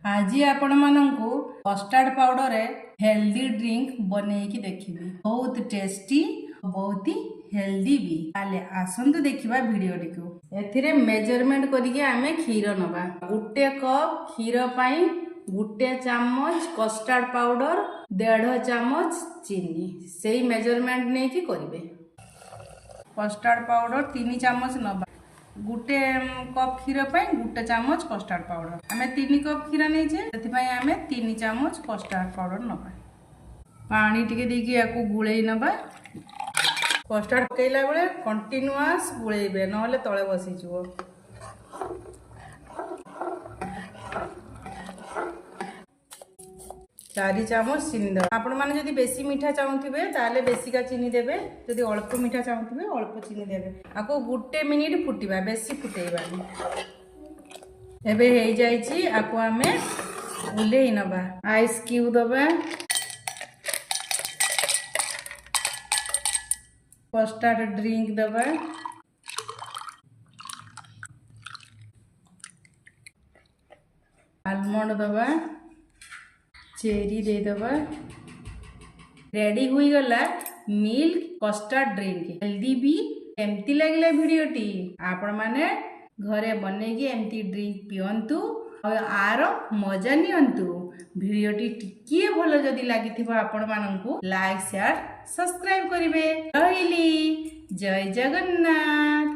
आज आपण मानंकु custard powder healthy drink बनैकी देखिबी। बहुत टेस्टी बहुत ही हेल्दी भी। ताले आसंतु देखिबा वीडियोटी को। एथिरे मेजरमेंट करिके आमे खीर नबा। गुटे कप खीर पई गुटे चामच कस्टर्ड पाउडर 1.5 चामच चीनी सेही मेजरमेंट नै कि करिवे। कस्टर्ड पाउडर 3 चामच नबा। गुटे कप क्षीर पे गुटे चामच कस्टर्ड पाउडर आमे 3 कप क्षीर नहीं से आमे 3 चामच कस्टर्ड पाउडर नबा। पानी टिके देकी याकू गुळेई नबा। कस्टर्ड पकेला बेले कंटिन्यूअस गुळेइबे नहले तळे बसी जिवो। 4 चामच चीनी दे। आपण माने जदि बेसी मीठा चाहुथिबे ताले बेसी का चीनी देबे, जदि अल्प मीठा चाहुथिबे अल्प चीनी देबे। आको गुटे मिनिट फुटिबा, बेसी फुटेइबानी। एबे हेइ जाइछि, आको आमे उलेइ नबा। आइस क्यूब दबा। कस्टर्ड ड्रिंक दबा। आलमंड दबा। चेरी दे दबा। रेडी हुई गला मिल्क कस्टर्ड ड्रिंक हेल्दी भी। एमती लगिला वीडियोटी आपण माने घरे बनेगी एमती ड्रिंक पियंतु और आर मजा नियंतु। वीडियोटी टिकिए भलो जदि लागिथिबो आपण माननकु लाइक शेयर सब्सक्राइब करिवे। रहिली जय जगन्नाथ।